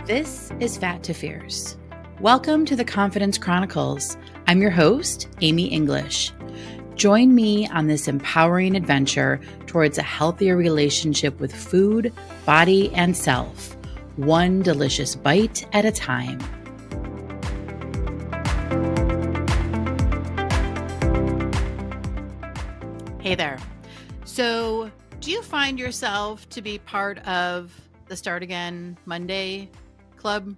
This is Fat to Fierce. Welcome to the Confidence Chronicles. I'm your host, Amy English. Join me on this empowering adventure towards a healthier relationship with food, body, and self, one delicious bite at a time. Hey there. So, do you find yourself to be part of the Start Again Monday club?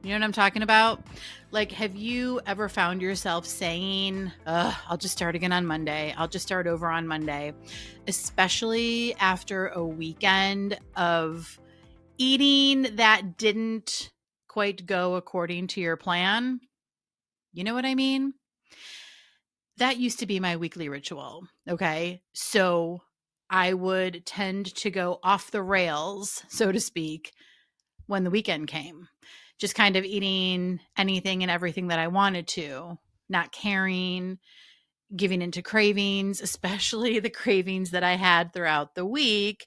You know what I'm talking about? Like, have you ever found yourself saying, I'll just start again on Monday. I'll just start over on Monday, especially after a weekend of eating that didn't quite go according to your plan? You know what I mean? That used to be my weekly ritual. Okay. So I would tend to go off the rails, so to speak, when the weekend came, just kind of eating anything and everything that I wanted to, not caring, giving into cravings, especially the cravings that I had throughout the week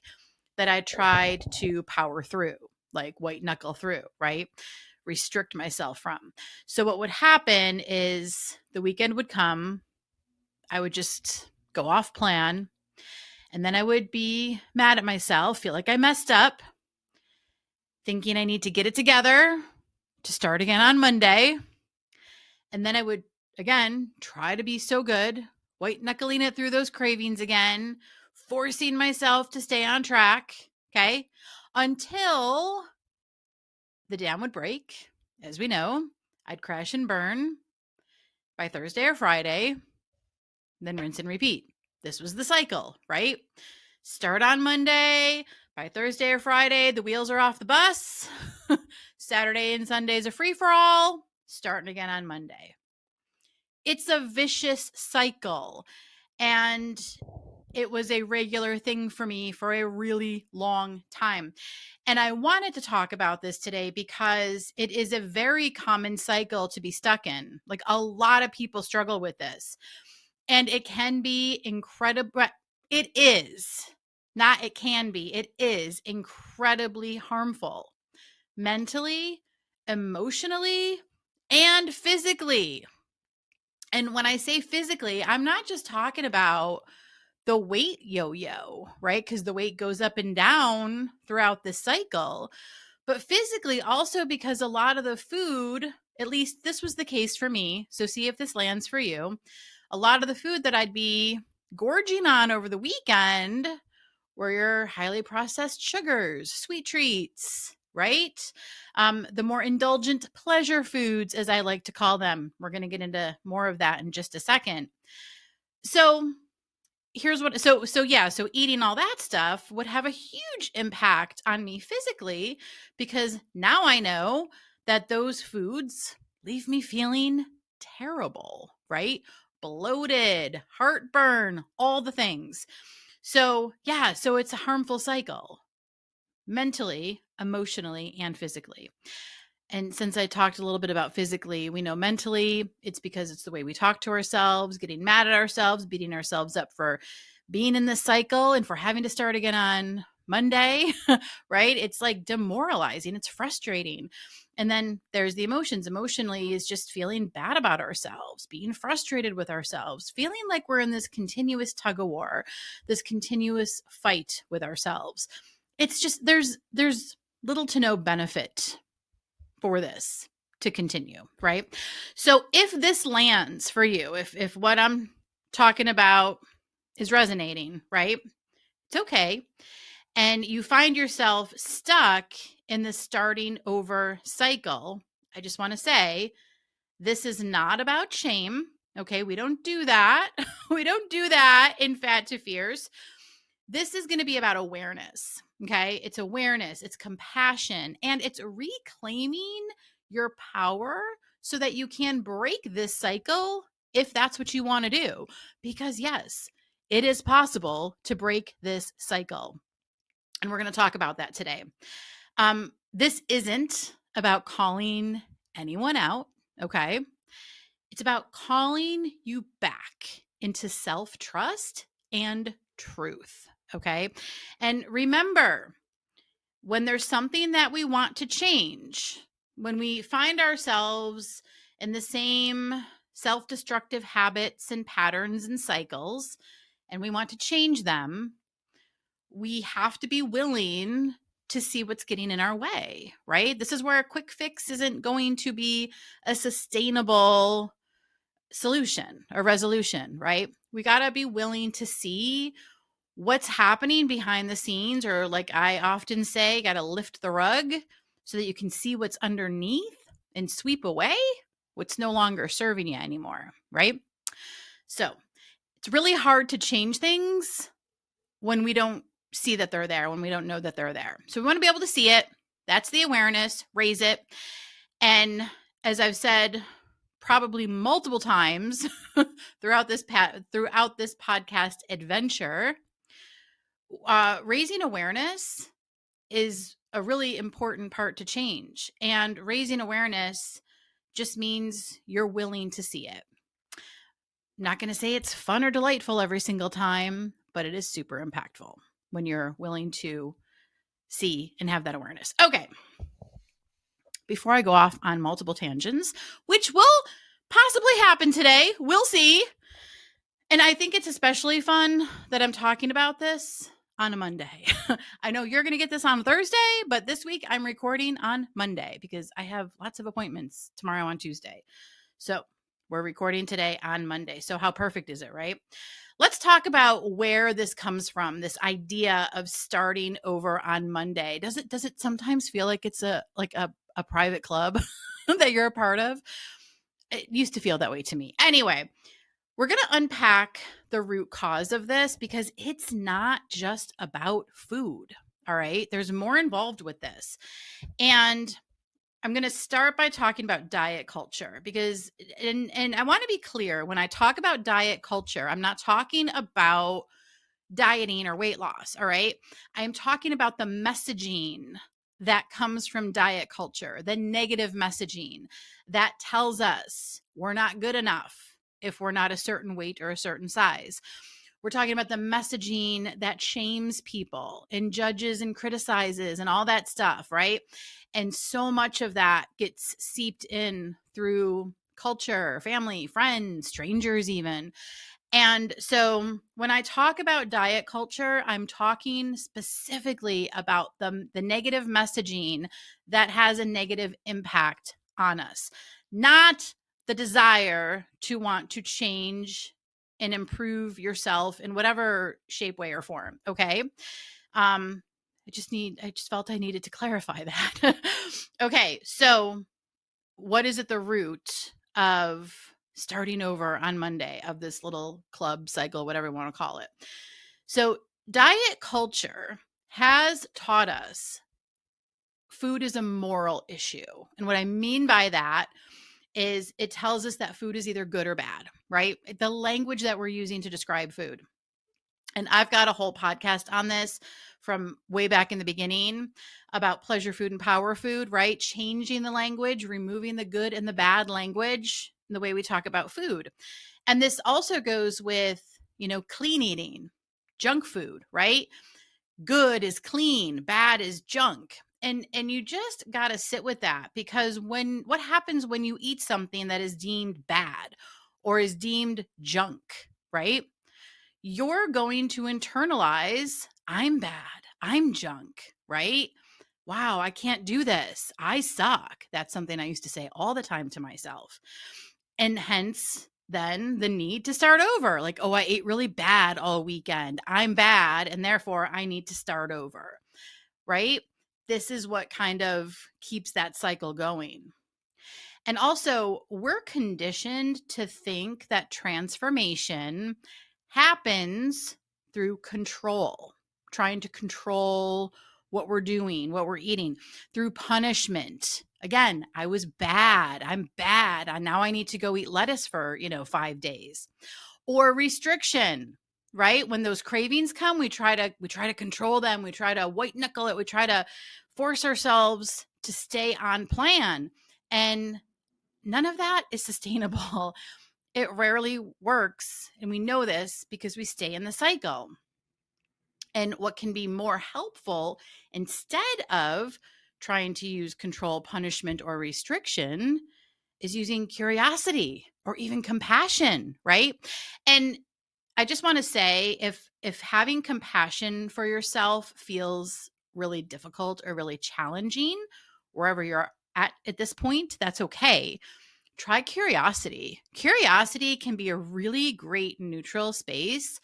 that I tried to power through, like white knuckle through, right? Restrict myself from. So what would happen is the weekend would come, I would just go off plan, and then I would be mad at myself, feel like I messed up, thinking I need to get it together to start again on Monday. And then I would, again, try to be so good, white knuckling it through those cravings again, forcing myself to stay on track, okay, until the dam would break. As we know, I'd crash and burn by Thursday or Friday, then rinse and repeat. This was the cycle, right? Start on Monday. By Thursday or Friday, the wheels are off the bus. Saturday and Sunday's a free-for-all. Starting again on Monday. It's a vicious cycle. And it was a regular thing for me for a really long time. And I wanted to talk about this today because it is a very common cycle to be stuck in. Like, a lot of people struggle with this. And it can be incredible. It is not, it can be, it is incredibly harmful mentally, emotionally, and physically. And when I say physically, I'm not just talking about the weight yo-yo, right? Because the weight goes up and down throughout the cycle, but physically also because a lot of the food, at least this was the case for me, so see if this lands for you, a lot of the food that I'd be gorging on over the weekend were your highly processed sugars, sweet treats, right? The more indulgent pleasure foods, as I like to call them. We're going to get into more of that in just a second. So here's what, so eating all that stuff would have a huge impact on me physically, because now I know that those foods leave me feeling terrible, right? Bloated, heartburn, all the things. So it's a harmful cycle, mentally, emotionally, and physically. And since I talked a little bit about physically, we know mentally, it's because it's the way we talk to ourselves, getting mad at ourselves, beating ourselves up for being in this cycle and for having to start again on Monday, right? It's like demoralizing. It's frustrating. And then there's the emotions. Emotionally is just feeling bad about ourselves, being frustrated with ourselves, feeling like we're in this continuous tug of war, this continuous fight with ourselves. It's just, there's little to no benefit for this to continue, right? So if this lands for you, if what I'm talking about is resonating, right? It's okay. And you find yourself stuck in the starting over cycle, I just want to say, this is not about shame. Okay. We don't do that. We don't do that in Fat to Fierce. This is going to be about awareness. Okay. It's awareness, it's compassion, and it's reclaiming your power so that you can break this cycle if that's what you want to do. Because yes, it is possible to break this cycle. And we're going to talk about that today. This isn't about calling anyone out. Okay. It's about calling you back into self-trust and truth. Okay. And remember, when there's something that we want to change, when we find ourselves in the same self-destructive habits and patterns and cycles, and we want to change them, we have to be willing to see what's getting in our way, right? This is where a quick fix isn't going to be a sustainable solution or resolution, right? We got to be willing to see what's happening behind the scenes, or like I often say, got to lift the rug so that you can see what's underneath and sweep away what's no longer serving you anymore, right? So it's really hard to change things when we don't see that they're there, when we don't know that they're there. So we want to be able to see it. That's the awareness, raise it. And as I've said probably multiple times throughout this podcast adventure, raising awareness is a really important part to change. And raising awareness just means you're willing to see it. I'm not going to say it's fun or delightful every single time, but it is super impactful when you're willing to see and have that awareness. Okay. Before I go off on multiple tangents, which will possibly happen today, we'll see. And I think it's especially fun that I'm talking about this on a Monday. I know you're going to get this on Thursday, but this week I'm recording on Monday because I have lots of appointments tomorrow on Tuesday. So we're recording today on Monday. So how perfect is it, right? Let's talk about where this comes from, this idea of starting over on Monday. Does it sometimes feel like it's a private club that you're a part of? It used to feel that way to me. Anyway, we're going to unpack the root cause of this because it's not just about food. All right. There's more involved with this. And I'm going to start by talking about diet culture because, and I want to be clear, when I talk about diet culture, I'm not talking about dieting or weight loss. All right. I'm talking about the messaging that comes from diet culture, the negative messaging that tells us we're not good enough if we're not a certain weight or a certain size. We're talking about the messaging that shames people and judges and criticizes and all that stuff, right? And so much of that gets seeped in through culture, family, friends, strangers even. And so when I talk about diet culture, I'm talking specifically about the negative messaging that has a negative impact on us, not the desire to want to change and improve yourself in whatever shape, way, or form. Okay. I just felt I needed to clarify that. Okay. So what is at the root of starting over on Monday of this little club cycle, whatever you want to call it? So diet culture has taught us food is a moral issue. And what I mean by that is it tells us that food is either good or bad, right? The language that we're using to describe food. And I've got a whole podcast on this from way back in the beginning about pleasure food and power food, right? Changing the language, removing the good and the bad language in the way we talk about food. And this also goes with, clean eating, junk food, right? Good is clean, bad is junk. And you just got to sit with that, because what happens when you eat something that is deemed bad or is deemed junk, right? You're going to internalize, I'm bad, I'm junk, right? Wow, I can't do this. I suck. That's something I used to say all the time to myself. And hence, then the need to start over. Like, oh, I ate really bad all weekend. I'm bad, and therefore I need to start over, right? This is what kind of keeps that cycle going. And also, we're conditioned to think that transformation happens through control, trying to control what we're doing, what we're eating, through punishment. Again, I was bad. I'm bad. And now I need to go eat lettuce for, 5 days. Or restriction, right? When those cravings come, we try to control them. We try to white knuckle it. We try to force ourselves to stay on plan. And none of that is sustainable. It rarely works. And we know this because we stay in the cycle. And what can be more helpful instead of trying to use control, punishment, or restriction is using curiosity or even compassion, right? And I just want to say if having compassion for yourself feels really difficult or really challenging wherever you're at this point, that's okay. Try curiosity. Curiosity can be a really great neutral space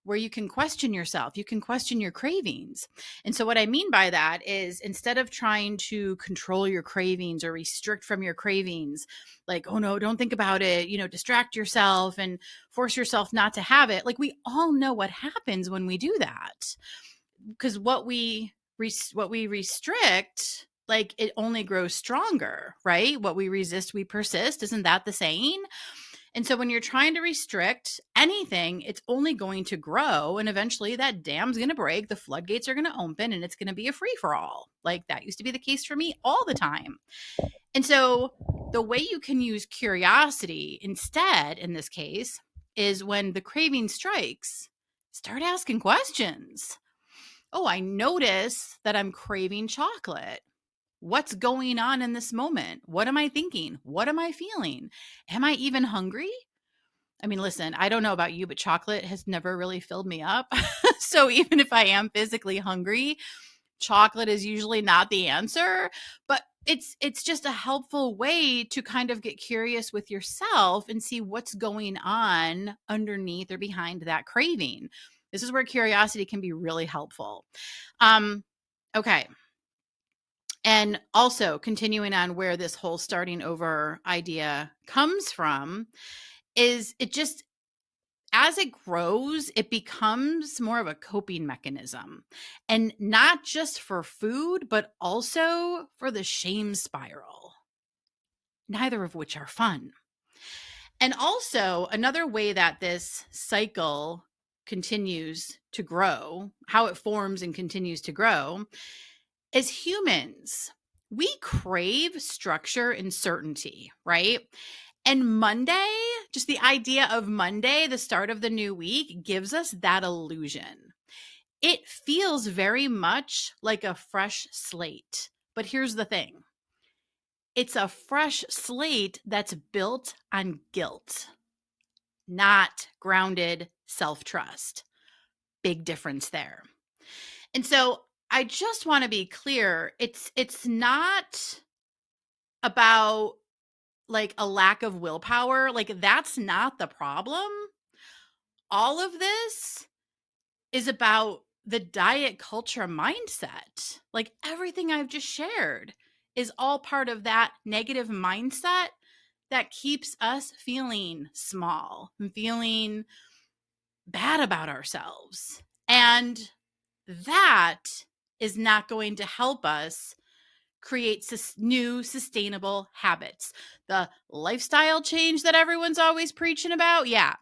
where you can question yourself, you can question your cravings. And so, what I mean by that is instead of trying to control your cravings or restrict from your cravings, like, oh no, don't think about it, distract yourself and force yourself not to have it. Like, we all know what happens when we do that because what we restrict, like, it only grows stronger, right? What we resist, we persist. Isn't that the saying? And so when you're trying to restrict anything, it's only going to grow. And eventually that dam's going to break. The floodgates are going to open and it's going to be a free for all. Like that used to be the case for me all the time. And so the way you can use curiosity instead in this case is when the craving strikes, start asking questions. Oh, I notice that I'm craving chocolate. What's going on in this moment? What am I thinking? What am I feeling? Am I even hungry? I mean, listen, I don't know about you, but chocolate has never really filled me up. So even if I am physically hungry, chocolate is usually not the answer, but it's just a helpful way to kind of get curious with yourself and see what's going on underneath or behind that craving. This is where curiosity can be really helpful. Okay. And also continuing on where this whole starting over idea comes from is it just as it grows, it becomes more of a coping mechanism. And not just for food, but also for the shame spiral, neither of which are fun. And also, another way that this cycle continues to grow, how it forms and continues to grow, is humans. We crave structure and certainty, right? And Monday, just the idea of Monday, the start of the new week, gives us that illusion. It feels very much like a fresh slate. But here's the thing, it's a fresh slate that's built on guilt, not grounded self trust. Big difference there. And so I just want to be clear, it's not about like a lack of willpower. Like that's not the problem. All of this is about the diet culture mindset. Like everything I've just shared is all part of that negative mindset that keeps us feeling small and feeling bad about ourselves. And that is not going to help us create new sustainable habits. The lifestyle change that everyone's always preaching about, yeah,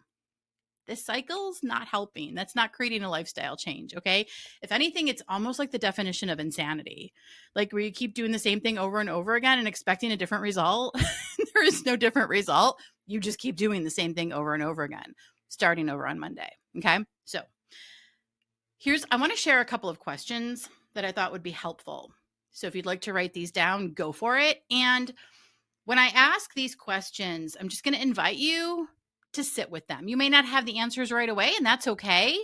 this cycle's not helping. That's not creating a lifestyle change, okay? If anything, it's almost like the definition of insanity. Like where you keep doing the same thing over and over again and expecting a different result. There is no different result. You just keep doing the same thing over and over again, starting over on Monday, okay? So I want to share a couple of questions that I thought would be helpful. So if you'd like to write these down, go for it. And when I ask these questions, I'm just going to invite you to sit with them. You may not have the answers right away, and that's okay.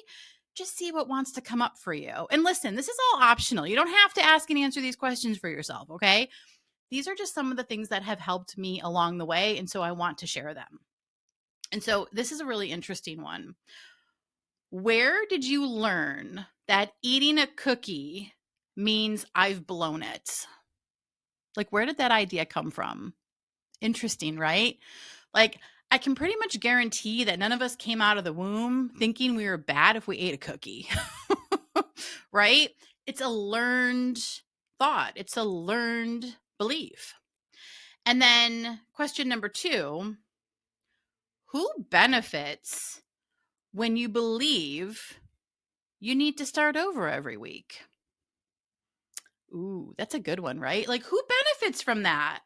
Just see what wants to come up for you. And listen, this is all optional. You don't have to ask and answer these questions for yourself, okay? These are just some of the things that have helped me along the way, and so I want to share them. And so this is a really interesting one. Where did you learn that eating a cookie means I've blown it? Like, where did that idea come from? Interesting, right? Like, I can pretty much guarantee that none of us came out of the womb thinking we were bad if we ate a cookie, right? It's a learned thought, it's a learned belief. And then question number 2, who benefits when you believe you need to start over every week? Ooh, that's a good one, right? Like, who benefits from that?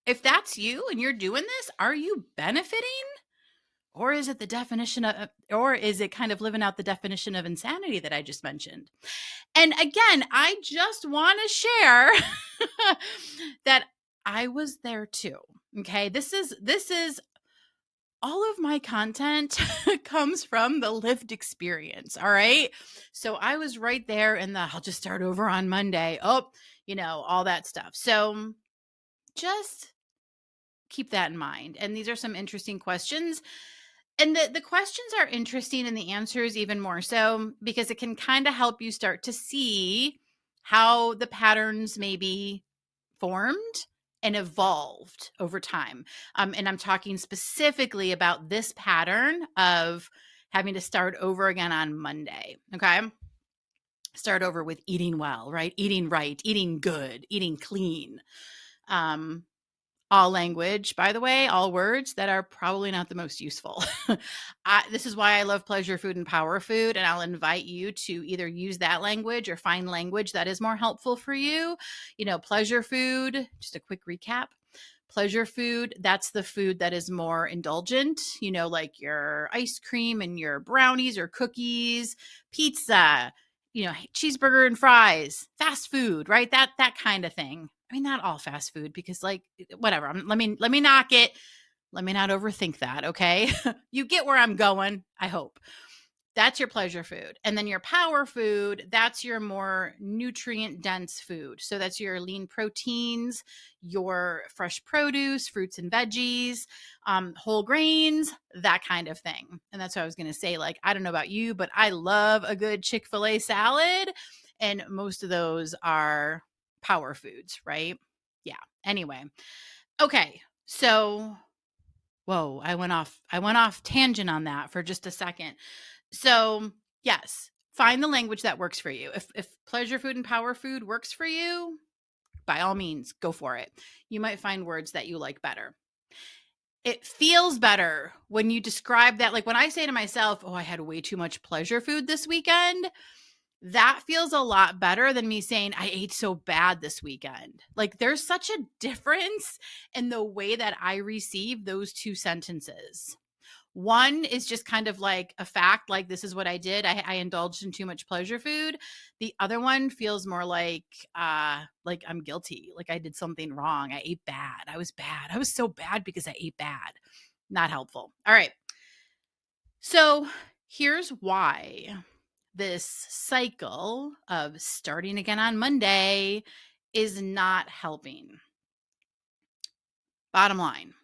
If that's you and you're doing this, are you benefiting? Or is it the definition of, or is it kind of living out the definition of insanity that I just mentioned? And again, I just want to share that I was there too. Okay. This is all of my content comes from the lived experience. All right. So I was right there in the, I'll just start over on Monday. Oh, all that stuff. So just keep that in mind. And these are some interesting questions. And the questions are interesting and the answers even more so because it can kind of help you start to see how the patterns maybe formed and evolved over time. And I'm talking specifically about this pattern of having to start over again on Monday. Okay. Start over with eating well, right? Eating right, eating good, eating clean. All language, by the way, all words that are probably not the most useful. This is why I love pleasure food and power food. And I'll invite you to either use that language or find language that is more helpful for you. Pleasure food, just a quick recap. Pleasure food, that's the food that is more indulgent, like your ice cream and your brownies or cookies, pizza, cheeseburger and fries, fast food, right? That kind of thing. I mean, not all fast food because whatever. Let me knock it. Let me not overthink that. Okay. You get where I'm going. I hope. That's your pleasure food. And then your power food, that's your more nutrient dense food. So that's your lean proteins, your fresh produce, fruits and veggies, whole grains, that kind of thing. And that's what I was going to say. I don't know about you, but I love a good Chick-fil-A salad. And most of those are power foods, right? Yeah. Anyway. Okay. So, whoa, I went off tangent on that for just a second. So, yes, find the language that works for you. If pleasure food and power food works for you, by all means, go for it. You might find words that you like better. It feels better when you describe that. Like when I say to myself, oh, I had way too much pleasure food this weekend, that feels a lot better than me saying I ate so bad this weekend. There's such a difference in the way that I receive those two sentences. One is just kind of like a fact, like this is what I did. I indulged in too much pleasure food. The other one feels more like I'm guilty, like I did something wrong. I ate bad. I was bad. I was so bad because I ate bad. Not helpful. All right. So here's why this cycle of starting again on Monday is not helping. Bottom line.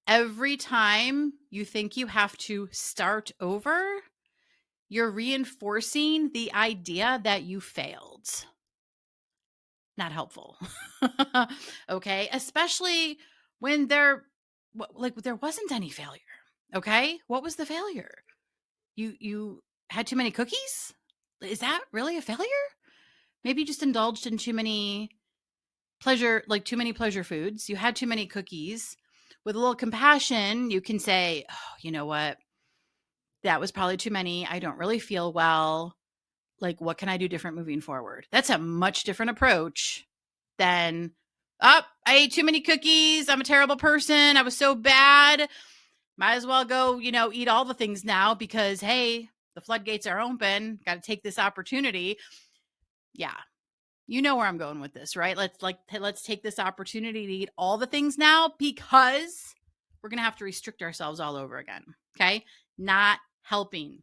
Every time you think you have to start over, you're reinforcing the idea that you failed. Not helpful. Okay? Especially when there wasn't any failure. Okay? What was the failure? You had too many cookies? Is that really a failure? Maybe you just indulged in too many pleasure foods. You had too many cookies. With a little compassion, you can say, oh, you know what? That was probably too many. I don't really feel well. What can I do different moving forward? That's a much different approach than, I ate too many cookies. I'm a terrible person. I was so bad. Might as well go, eat all the things now because, hey, the floodgates are open. Got to take this opportunity. Yeah. You know where I'm going with this, right? Let's take this opportunity to eat all the things now because we're going to have to restrict ourselves all over again. Okay. Not helping.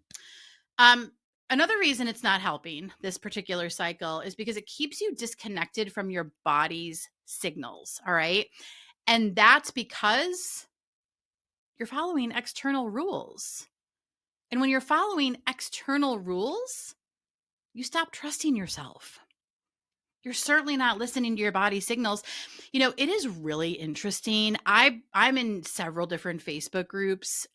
Another reason it's not helping this particular cycle is because it keeps you disconnected from your body's signals. All right. And that's because you're following external rules. And when you're following external rules, you stop trusting yourself. You're certainly not listening to your body signals. It is really interesting. I'm in several different Facebook groups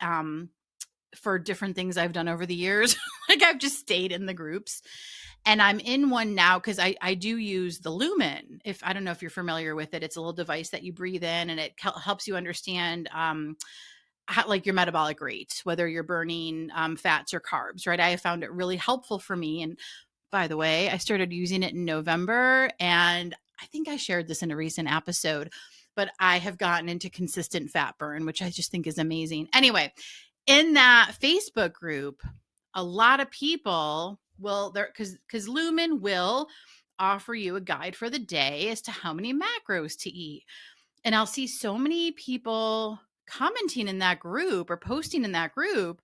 for different things I've done over the years. I've just stayed in the groups. And I'm in one now because I do use the Lumen. I don't know if you're familiar with it. It's a little device that you breathe in and it helps you understand your metabolic rate, whether you're burning fats or carbs, right? I have found it really helpful for me. And by the way, I started using it in November, and I think I shared this in a recent episode, but I have gotten into consistent fat burn, which I just think is amazing. Anyway, in that Facebook group, a lot of people will there because Lumen will offer you a guide for the day as to how many macros to eat. And I'll see so many people commenting in that group or posting in that group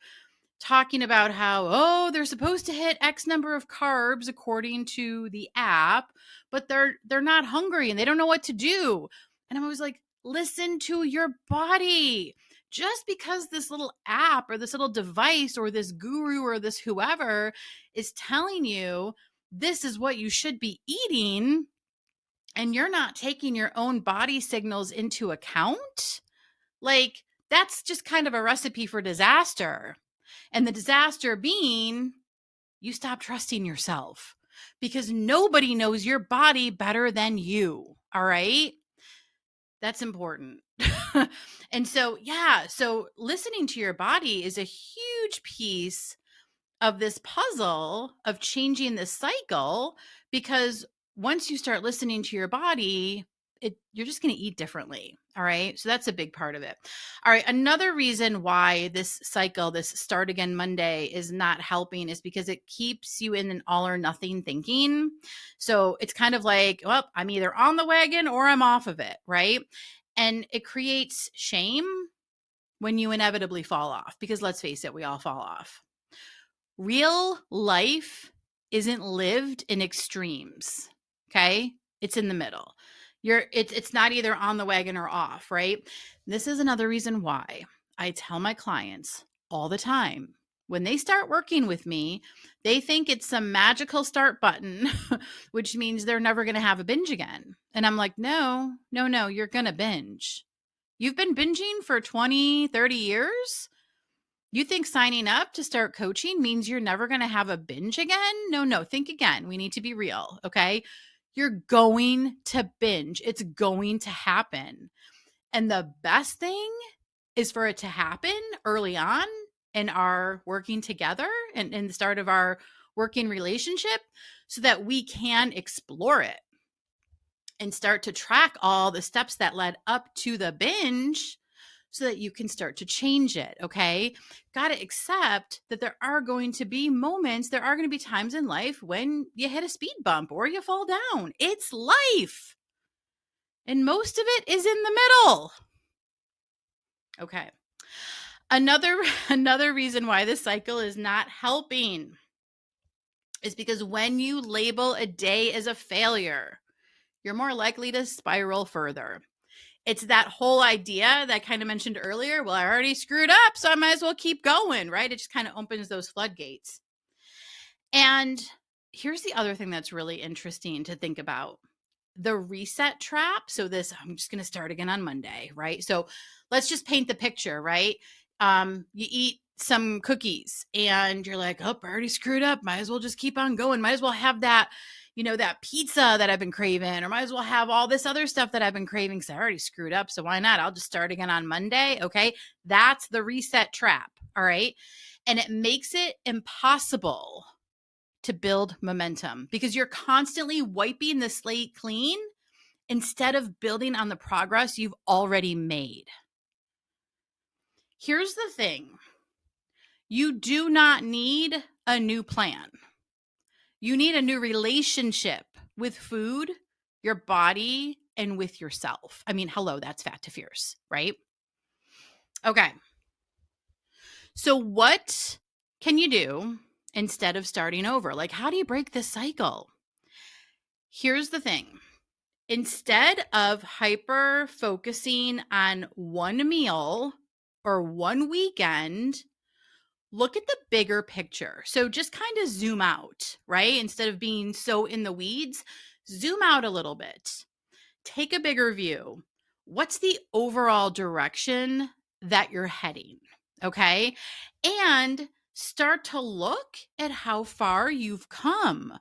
talking about how, oh, they're supposed to hit X number of carbs according to the app, but they're not hungry and they don't know what to do. And I'm always like, listen to your body. Just because this little app or this little device or this guru or this whoever is telling you this is what you should be eating, and you're not taking your own body signals into account, like that's just kind of a recipe for disaster. And the disaster being you stop trusting yourself because nobody knows your body better than you. All right. That's important. And so, yeah, so listening to your body is a huge piece of this puzzle of changing this cycle, because once you start listening to your body, you're just going to eat differently. All right. So that's a big part of it. All right. Another reason why this cycle, this start again Monday, is not helping is because it keeps you in an all or nothing thinking. So it's kind of like, well, I'm either on the wagon or I'm off of it. Right. And it creates shame when you inevitably fall off, because let's face it, we all fall off. Real life isn't lived in extremes. Okay. It's in the middle. It's not either on the wagon or off, right? This is another reason why I tell my clients all the time, when they start working with me, they think it's some magical start button, which means they're never going to have a binge again. And I'm like, no, you're going to binge. You've been binging for 20, 30 years. You think signing up to start coaching means you're never going to have a binge again? No, think again. We need to be real, okay? You're going to binge. It's going to happen. And the best thing is for it to happen early on in our working together and in the start of our working relationship, so that we can explore it and start to track all the steps that led up to the binge, so that you can start to change it. Okay. Got to accept that there are going to be moments, there are going to be times in life when you hit a speed bump or you fall down. It's life. And most of it is in the middle. Okay. Another reason why this cycle is not helping is because when you label a day as a failure, you're more likely to spiral further. It's that whole idea that I kind of mentioned earlier. Well, I already screwed up, so I might as well keep going, right? It just kind of opens those floodgates. And here's the other thing that's really interesting to think about: the reset trap. So I'm just going to start again on Monday, right? So let's just paint the picture, right? You eat some cookies and you're like, oh, I already screwed up. Might as well just keep on going. Might as well have that, that pizza that I've been craving, or might as well have all this other stuff that I've been craving because I already screwed up. So why not? I'll just start again on Monday. Okay. That's the reset trap. All right. And it makes it impossible to build momentum because you're constantly wiping the slate clean instead of building on the progress you've already made. Here's the thing: you do not need a new plan. You need a new relationship with food, your body, and with yourself. I mean, hello, that's Fat to Fierce, right? Okay. So what can you do instead of starting over? Like, how do you break this cycle? Here's the thing: instead of hyper focusing on one meal or one weekend, look at the bigger picture. So just kind of zoom out, right? Instead of being so in the weeds, zoom out a little bit. Take a bigger view. What's the overall direction that you're heading? Okay. And start to look at how far you've come.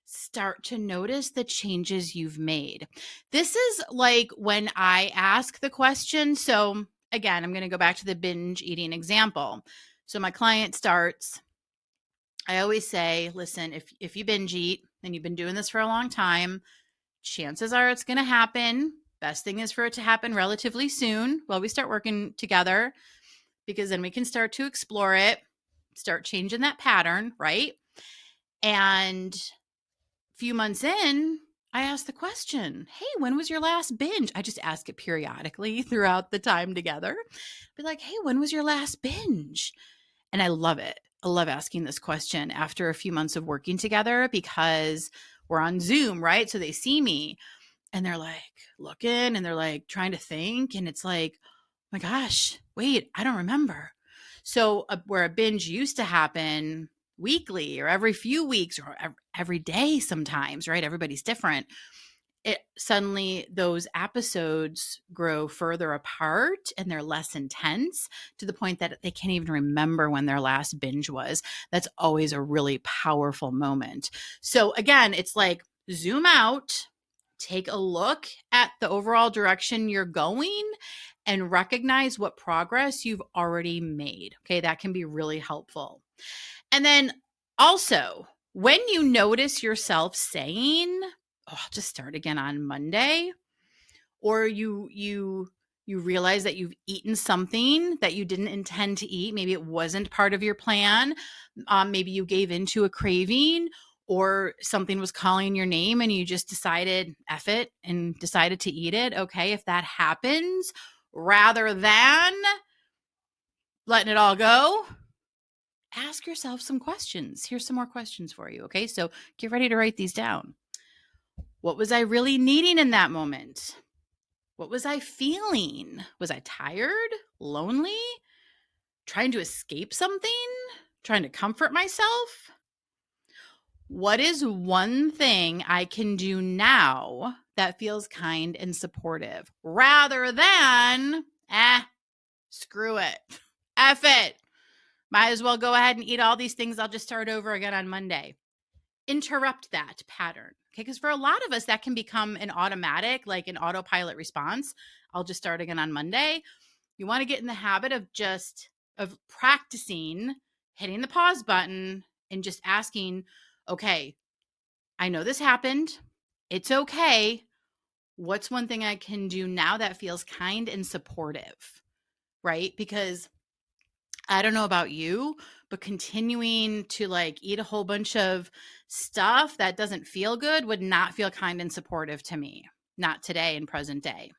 Start to notice the changes you've made. This is like when I ask the question. So again, I'm going to go back to the binge eating example. So my client starts, I always say, listen, if you binge eat and you've been doing this for a long time, chances are it's going to happen. Best thing is for it to happen relatively soon while we start working together. because then we can start to explore it, start changing that pattern, right? And a few months in, I asked the question, hey, when was your last binge? I just ask it periodically throughout the time together. Be like, hey, when was your last binge? And I love it. I love asking this question after a few months of working together because we're on Zoom, right? So they see me and they're like looking and they're like trying to think. And it's like, oh my gosh, wait, I don't remember. So where a binge used to happen weekly or every few weeks or every day sometimes, right? Everybody's different. It suddenly those episodes grow further apart and they're less intense to the point that they can't even remember when their last binge was. That's always a really powerful moment. So again, it's like zoom out, take a look at the overall direction you're going and recognize what progress you've already made. Okay, that can be really helpful. And then also, when you notice yourself saying, "Oh, I'll just start again on Monday," or you realize that you've eaten something that you didn't intend to eat, maybe it wasn't part of your plan, maybe you gave into a craving, or something was calling your name and you just decided F it and decided to eat it. Okay, if that happens, rather than letting it all go, ask yourself some questions. Here's some more questions for you. Okay, so get ready to write these down. What was I really needing in that moment? What was I feeling? Was I tired, lonely, trying to escape something, trying to comfort myself? What is one thing I can do now that feels kind and supportive rather than, screw it, F it. Might as well go ahead and eat all these things. I'll just start over again on Monday. Interrupt that pattern. Okay. Because for a lot of us, that can become an automatic, like an autopilot response. I'll just start again on Monday. You want to get in the habit of practicing hitting the pause button and just asking, okay, I know this happened. It's okay. What's one thing I can do now that feels kind and supportive? Right? Because I don't know about you, but continuing to like eat a whole bunch of stuff that doesn't feel good would not feel kind and supportive to me, not today in present day.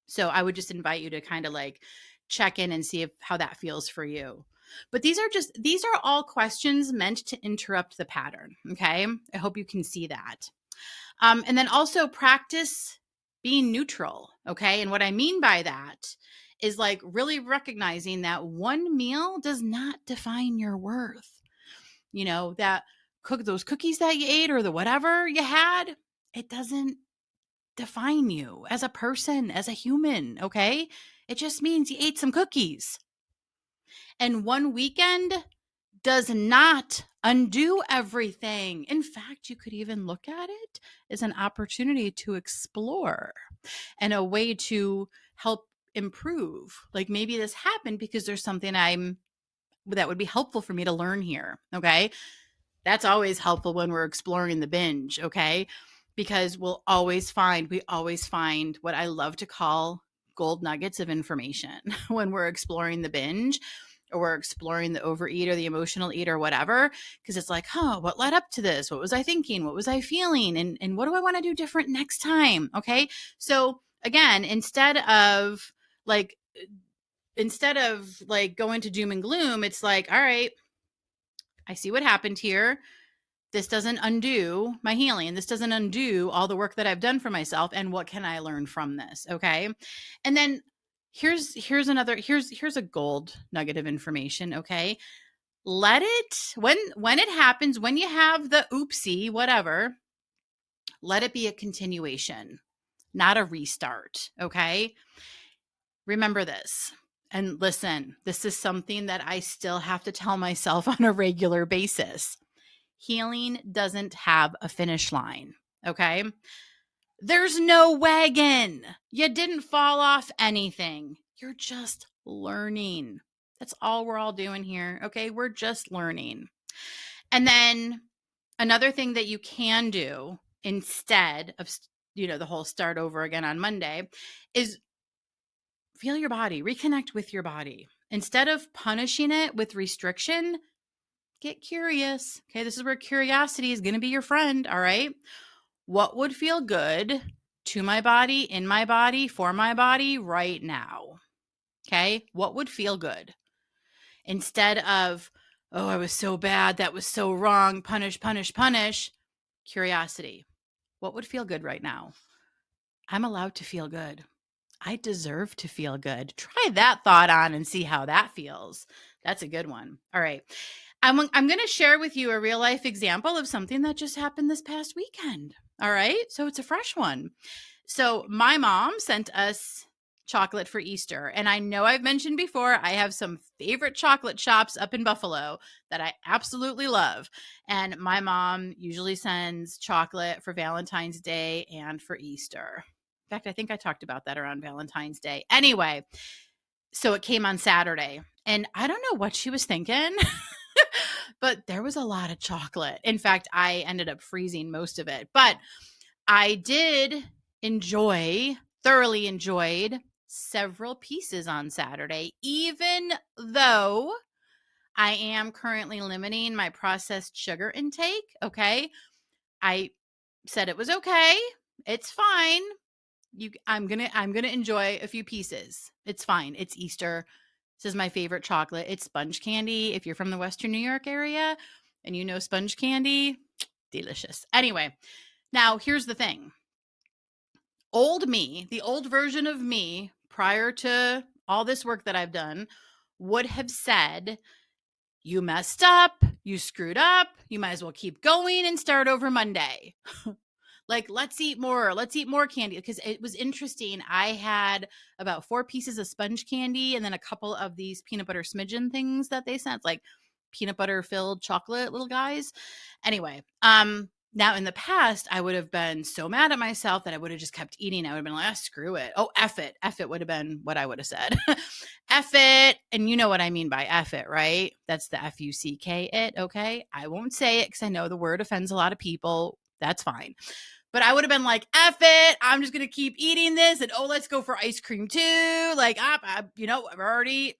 So I would just invite you to kind of like check in and see how that feels for you. But these are all questions meant to interrupt the pattern. Okay. I hope you can see that. And then also practice being neutral. Okay. And what I mean by that is like really recognizing that one meal does not define your worth. You know, that those cookies that you ate or the whatever you had, it doesn't define you as a person, as a human. Okay. It just means you ate some cookies. And one weekend does not undo everything. In fact, you could even look at it as an opportunity to explore and a way to help improve. Like maybe this happened because there's something that would be helpful for me to learn here. Okay. That's always helpful when we're exploring the binge. Okay. Because we always find what I love to call gold nuggets of information when we're exploring the binge or we're exploring the overeat or the emotional eat or whatever. Because it's like, what led up to this? What was I thinking? What was I feeling? And what do I want to do different next time? Okay. So again, instead of like going to doom and gloom, it's like, all right, I see what happened here. This doesn't undo my healing. This doesn't undo all the work that I've done for myself. And what can I learn from this? Okay. And then here's a gold nugget of information. Okay. Let it, when it happens, when you have the oopsie, whatever, let it be a continuation, not a restart. Okay. Remember this. And listen, this is something that I still have to tell myself on a regular basis. Healing doesn't have a finish line. Okay. There's no wagon. You didn't fall off anything. You're just learning. That's all we're all doing here. Okay. We're just learning. And then another thing that you can do instead of, the whole start over again on Monday is feel your body, reconnect with your body. Instead of punishing it with restriction, get curious. Okay, this is where curiosity is going to be your friend. All right. What would feel good to my body, in my body, for my body right now? Okay. What would feel good? Instead of, oh, I was so bad. That was so wrong. Punish, punish, punish. Curiosity. What would feel good right now? I'm allowed to feel good. I deserve to feel good. Try that thought on and see how that feels. That's a good one. All right. I'm going to share with you a real life example of something that just happened this past weekend. All right. So it's a fresh one. So my mom sent us chocolate for Easter. And I know I've mentioned before, I have some favorite chocolate shops up in Buffalo that I absolutely love. And my mom usually sends chocolate for Valentine's Day and for Easter. In fact, I think I talked about that around Valentine's Day. Anyway, so it came on Saturday. And I don't know what she was thinking, but there was a lot of chocolate. In fact, I ended up freezing most of it. But I did thoroughly enjoyed several pieces on Saturday, even though I am currently limiting my processed sugar intake. Okay. I said it was okay. It's fine. I'm gonna enjoy a few pieces. It's fine. It's Easter. This is my favorite chocolate. It's sponge candy. If you're from the Western New York area and you know sponge candy, delicious. Anyway, now here's the thing. Old me, the old version of me prior to all this work that I've done, would have said, you messed up, you screwed up, you might as well keep going and start over Monday. Like, let's eat more candy. Because it was interesting. I had about 4 pieces of sponge candy and then a couple of these peanut butter smidgen things that they sent, like peanut butter filled chocolate little guys. Anyway, now in the past, I would have been so mad at myself that I would have just kept eating. I would have been like, screw it. Oh, F it. F it would have been what I would have said. F it. And you know what I mean by F it, right? That's the F-U-C-K it. Okay. I won't say it because I know the word offends a lot of people. That's fine. But I would have been like, F it. I'm just going to keep eating this. And let's go for ice cream too. Like, I've already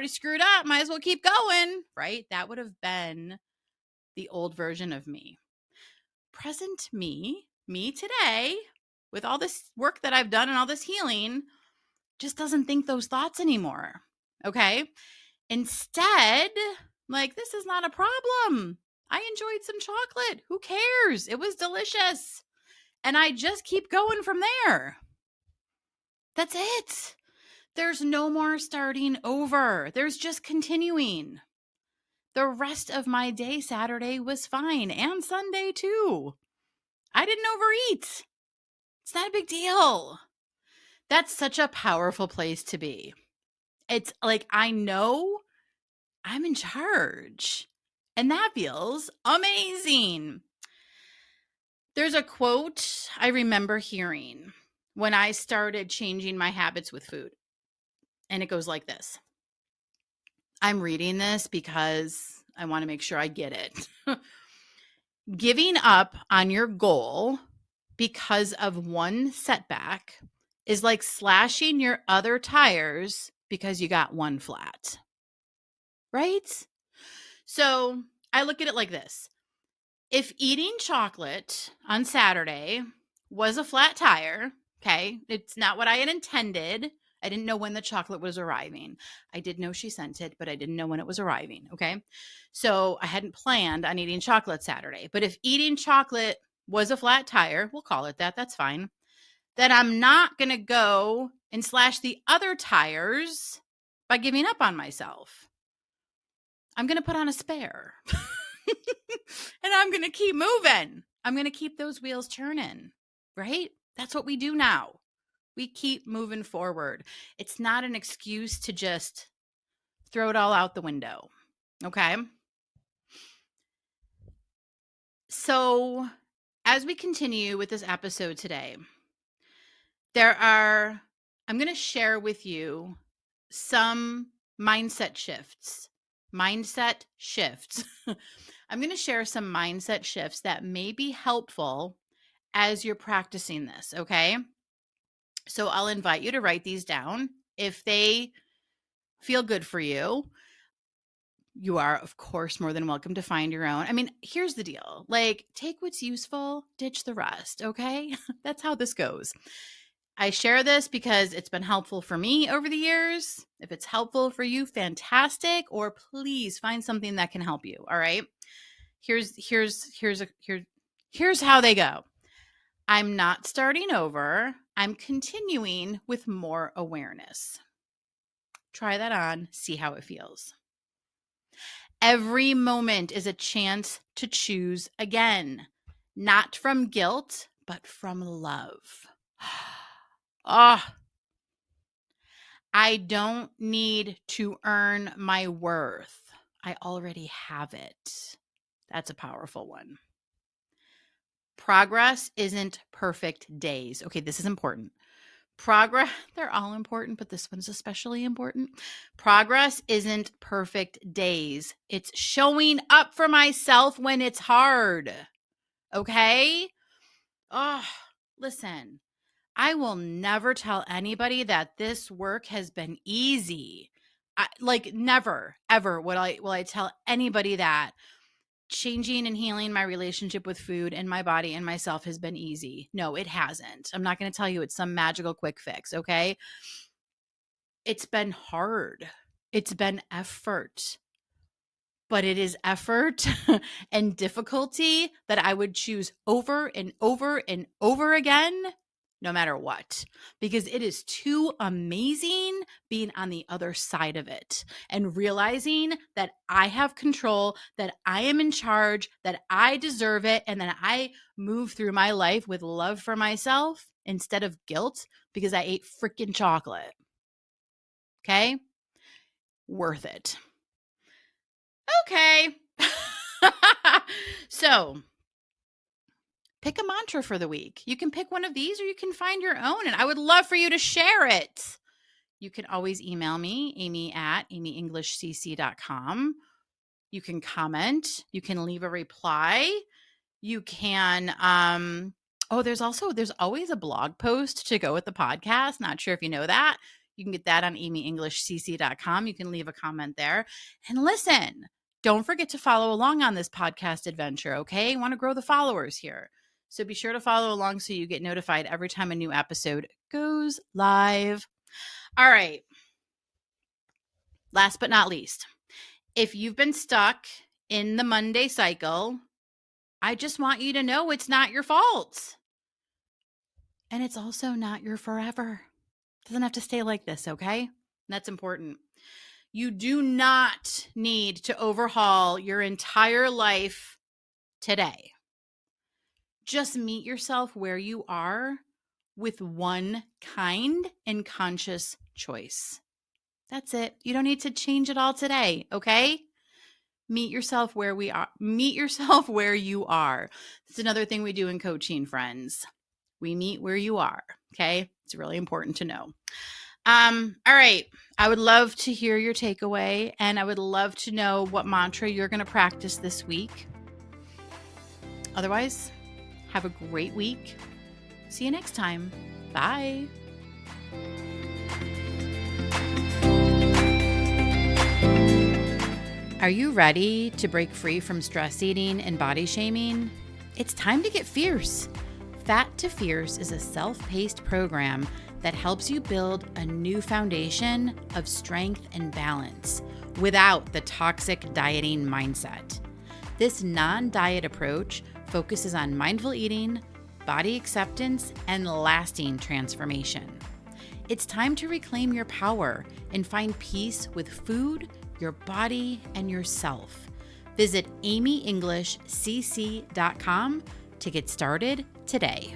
screwed up. Might as well keep going. Right. That would have been the old version of me. Present me today, with all this work that I've done and all this healing, just doesn't think those thoughts anymore. Okay. Instead, like, this is not a problem. I enjoyed some chocolate. Who cares? It was delicious. And I just keep going from there. That's it. There's no more starting over. There's just continuing. The rest of my day Saturday was fine, and Sunday too. I didn't overeat. It's not a big deal. That's such a powerful place to be. It's like, I know I'm in charge, and that feels amazing. There's a quote I remember hearing when I started changing my habits with food, and it goes like this. I'm reading this because I want to make sure I get it. Giving up on your goal because of one setback is like slashing your other tires because you got one flat. Right? So I look at it like this. If eating chocolate on Saturday was a flat tire, okay, it's not what I had intended. I didn't know when the chocolate was arriving. I did know she sent it, but I didn't know when it was arriving, okay? So I hadn't planned on eating chocolate Saturday. But if eating chocolate was a flat tire, we'll call it that, that's fine, then I'm not going to go and slash the other tires by giving up on myself. I'm going to put on a spare. And I'm going to keep moving. I'm going to keep those wheels turning, right? That's what we do now. We keep moving forward. It's not an excuse to just throw it all out the window, okay? So as we continue with this episode today, I'm going to share with you some mindset shifts. I'm going to share some mindset shifts that may be helpful as you're practicing this, okay? So I'll invite you to write these down. If they feel good for you. You are, of course, more than welcome to find your own. I mean, here's the deal. Like, take what's useful, ditch the rest, okay? That's how this goes. I share this because it's been helpful for me over the years. If it's helpful for you, fantastic. Or please find something that can help you, all right? Here's how they go. I'm not starting over. I'm continuing with more awareness. Try that on, see how it feels. Every moment is a chance to choose again, not from guilt, but from love. Ah, I don't need to earn my worth. I already have it. That's a powerful one. Progress isn't perfect days. Okay, this is important. Progress, they're all important, but this one's especially important. Progress isn't perfect days. It's showing up for myself when it's hard. Okay? Oh, listen, I will never tell anybody that this work has been easy. Never, ever will I tell anybody that changing and healing my relationship with food and my body and myself has been easy. No, it hasn't. I'm not going to tell you it's some magical quick fix, okay? It's been hard. It's been effort. But it is effort and difficulty that I would choose over and over and over again, no matter what, because it is too amazing being on the other side of it and realizing that I have control, that I am in charge, that I deserve it, and that I move through my life with love for myself instead of guilt because I ate freaking chocolate. Okay? Worth it. Okay. So pick a mantra for the week. You can pick one of these or you can find your own, and I would love for you to share it. You can always email me, amy@amyenglishcc.com. You can comment. You can leave a reply. You can, there's always a blog post to go with the podcast. Not sure if you know that. You can get that on amyenglishcc.com. You can leave a comment there. And listen, don't forget to follow along on this podcast adventure, okay? I want to grow the followers here. So be sure to follow along so you get notified every time a new episode goes live. All right. Last but not least, if you've been stuck in the Monday cycle, I just want you to know it's not your fault. And it's also not your forever. It doesn't have to stay like this, okay? That's important. You do not need to overhaul your entire life today. Just meet yourself where you are with one kind and conscious choice. That's it. You don't need to change it all today, okay? Meet yourself where we are. Meet yourself where you are. It's another thing we do in coaching, friends. We meet where you are, okay? It's really important to know. All right. I would love to hear your takeaway, and I would love to know what mantra you're going to practice this week. Otherwise, have a great week. See you next time. Bye. Are you ready to break free from stress eating and body shaming? It's time to get fierce. Fat to Fierce is a self-paced program that helps you build a new foundation of strength and balance without the toxic dieting mindset. This non-diet approach focuses on mindful eating, body acceptance, and lasting transformation. It's time to reclaim your power and find peace with food, your body, and yourself. Visit amyenglishcc.com to get started today.